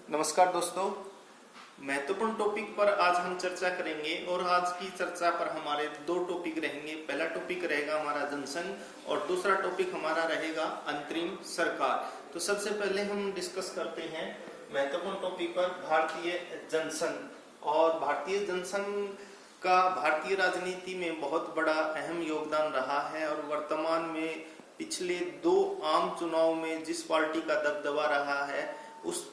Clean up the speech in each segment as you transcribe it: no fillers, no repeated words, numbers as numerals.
नमस्कार दोस्तों, महत्वपूर्ण टॉपिक पर आज हम चर्चा करेंगे और आज की चर्चा पर हमारे दो टॉपिक रहेंगे। पहला टॉपिक रहेगा हमारा जनसंघ और दूसरा टॉपिक हमारा रहेगा अंतरिम सरकार। तो सबसे पहले हम डिस्कस करते हैं महत्वपूर्ण टॉपिक पर भारतीय जनसंघ। और भारतीय जनसंघ का भारतीय राजनीति में बहुत बड़ा अहम योगदान रहा है और वर्तमान में पिछले दो आम चुनाव में जिस पार्टी का दबदबा रहा है उस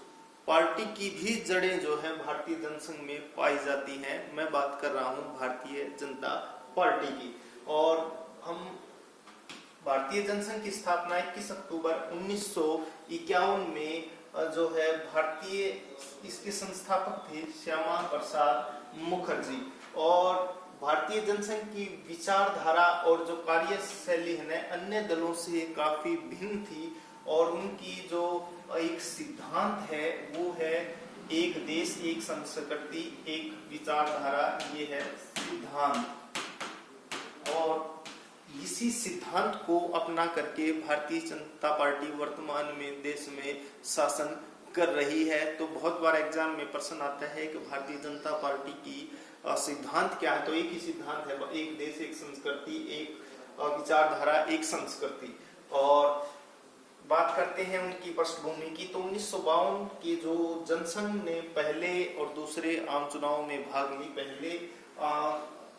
पार्टी की भी जड़ें जो है भारतीय जनसंघ में पाई जाती हैं। मैं बात कर रहा हूं भारतीय जनता पार्टी की। और हम भारतीय जनसंघ की स्थापना 21 अक्टूबर 1951 में जो है भारतीय इसके संस्थापक थे श्यामा प्रसाद मुखर्जी। और भारतीय जनसंघ की विचारधारा और जो कार्यशैली है अन्य दलों से काफी भिन्न थी और उनकी जो एक सिद्धांत है वो है एक देश एक संस्कृति एक विचारधारा, ये है सिद्धांत। और इसी सिद्धांत को अपना करके भारतीय जनता पार्टी वर्तमान में देश में शासन कर रही है। तो बहुत बार एग्जाम में प्रश्न आता है कि भारतीय जनता पार्टी की सिद्धांत क्या है। तो एक ही सिद्धांत है, एक देश एक संस्कृति एक विचारधारा एक संस्कृति। और बात करते हैं उनकी पृष्ठभूमि की। तो 1952 के जो जनसंघ ने पहले और दूसरे आम चुनाव में भाग ली। पहले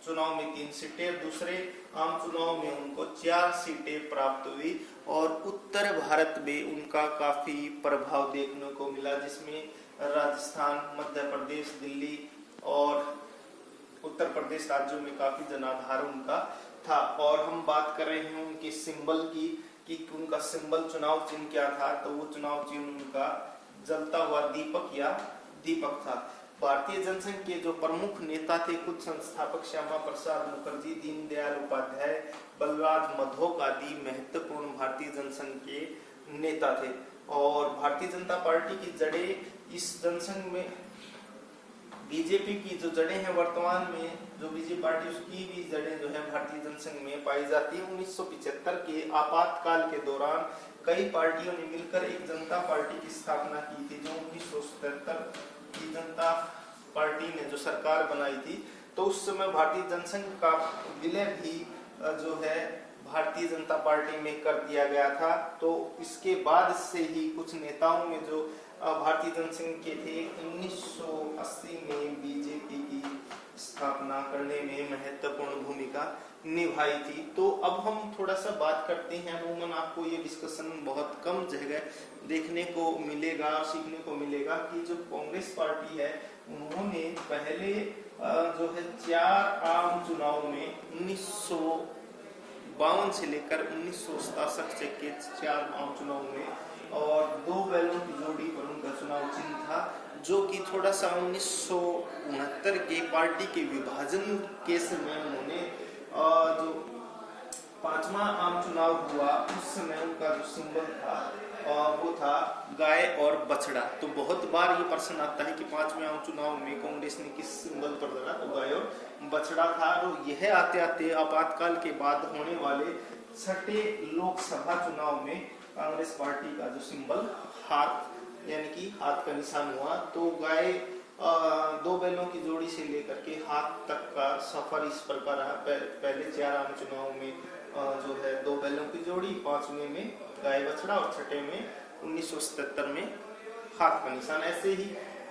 चुनाव में 3 सीटें, दूसरे आम चुनाव में उनको 4 सीटें प्राप्त हुई। और उत्तर भारत में उनका काफी प्रभाव देखने को मिला, जिसमें राजस्थान, मध्य प्रदेश, दिल्ली और उत्तर प्रदेश राज्यों में काफी जनाधार उनका था। और हम बात कर रहे हैं उनके सिंबल की कि उनका सिंबल चुनाव चिन्ह क्या था। तो वो चुनाव चिन्ह उनका जलता हुआ दीपक या दीपक था। भारतीय जनसंघ के जो प्रमुख नेता थे खुद संस्थापक श्यामा प्रसाद मुखर्जी, दीनदयाल उपाध्याय, बलराज मधोक आदि महत्वपूर्ण भारतीय जनसंघ के नेता थे। और भारतीय जनता पार्टी की जड़ें इस जनसंघ में बीजेपी की जो जड़ें हैं वर्तमान में जो बीजेपी पार्टी उसकी भी जड़ें जो है भारतीय जनसंघ में पाई जाती है। 1975 के आपातकाल के दौरान कई पार्टियों ने मिलकर एक जनता पार्टी की स्थापना की थी। जो 1977 की जनता पार्टी ने जो सरकार बनाई थी तो उस समय भारतीय जनसंघ का विलय भी जो है भारतीय जनता पार्टी में कर दिया गया था। तो इसके बाद से ही कुछ नेताओं में जो भारतीय जनसंघ के थे 1980 में बीजेपी की स्थापना करने में महत्वपूर्ण भूमिका निभाई थी। तो अब हम थोड़ा सा बात करते हैं। अमूमन आपको ये डिस्कशन बहुत कम जगह देखने को मिलेगा और सीखने को मिलेगा कि जो कांग्रेस पार्टी है उन्होंने पहले जो है 4 आम चुनाव में 1952 से लेकर 1967 के 4 आम चुनाव में और 2 बैलों की जोड़ी पर उनका चुनाव चिन्ह था, जो कि थोड़ा सा 1969 के पार्टी के विभाजन के समय उन्होंने जो 5वां आम चुनाव हुआ उस समय उनका जो सिंबल था वो था गाय और बछड़ा। तो बहुत बार ये प्रश्न आता है कि 5वें आम चुनाव में कांग्रेस ने किस सिंबल पर लड़ा, तो गाय और बछड़ा था। और यह आते आते आपातकाल के बाद होने वाले 6ठे लोकसभा चुनाव में कांग्रेस पार्टी का जो सिंबल हाथ यानी कि हाथ का निशान हुआ। तो गाय 2 बैलों की जोड़ी से लेकर के हाथ तक का सफर इस प्रकार रहा। पहले 4 आम चुनाव में जो है 2 बैलों की जोड़ी, 5वें में गाय बछड़ा और 6ठे में 1977 में हाथ का निशान। ऐसे ही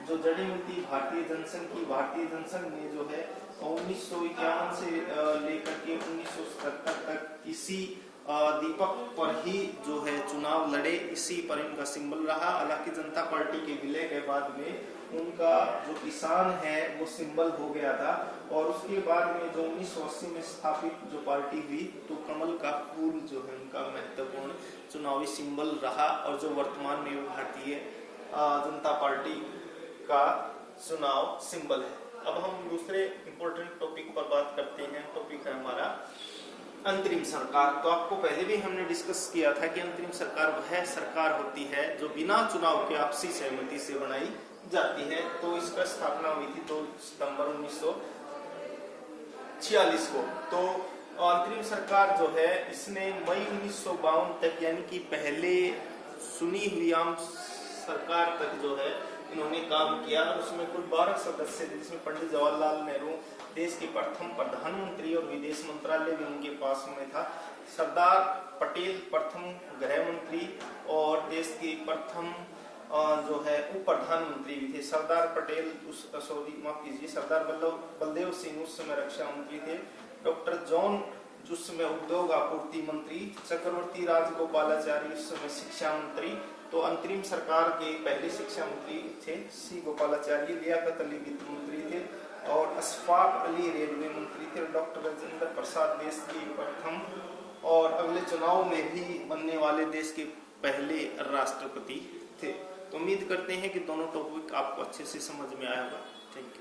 जो जड़ी मिलती भारतीय जनसंघ की, भारतीय जनसंघ ने जो है 1951 से लेकर के 1977 तक इसी दीपक पर ही जो है चुनाव लड़े, इसी पर इनका सिंबल रहा। हालांकि जनता पार्टी के विलय के बाद में उनका जो किसान है वो सिंबल हो गया था। और उसके बाद में जो 1980 में स्थापित जो पार्टी हुई तो कमल का फूल जो है उनका महत्वपूर्ण चुनावी सिंबल रहा और जो वर्तमान में भारतीय जनता पार्टी का चुनाव सिंबल है। अब हम दूसरे इंपॉर्टेंट टॉपिक पर बात करते हैं। टॉपिक है हमारा अंतरिम सरकार। तो आपको पहले भी हमने डिस्कस किया था कि अंतरिम सरकार वह सरकार होती है जो बिना चुनाव के आपसी सहमति से बनाई जाती है। तो इसका स्थापना हुई थी 2 सितंबर 1946 को। तो अंतरिम सरकार जो है इसने मई 1952 तक यानी कि पहले सुनी हुई आम सरकार तक जो है इन्होंने काम किया और उसमें कुल 12 सदस्य थे, जिसमें पंडित जवाहरलाल नेहरू देश के प्रथम प्रधानमंत्री और विदेश मंत्रालय भी उनके पास में था। सरदार पटेल प्रथम गृह मंत्री और देश के प्रथम जो है उप प्रधानमंत्री भी थे। सरदार पटेल सरदार बलदेव सिंह उस समय रक्षा मंत्री थे। डॉक्टर जॉन उस समय उद्योग आपूर्ति मंत्री, चक्रवर्ती राजगोपालाचारी उस समय शिक्षा मंत्री, तो अंतरिम सरकार के पहले शिक्षा मंत्री थे सी गोपालाचारी। लियाकत अली वित्त मंत्री थे और अशफाक अली रेलवे मंत्री थे। डॉक्टर राजेंद्र प्रसाद देश के प्रथम और अगले चुनाव में भी बनने वाले देश के पहले राष्ट्रपति थे। तो उम्मीद करते हैं कि दोनों टॉपिक आपको अच्छे से समझ में आया होगा। Thank you.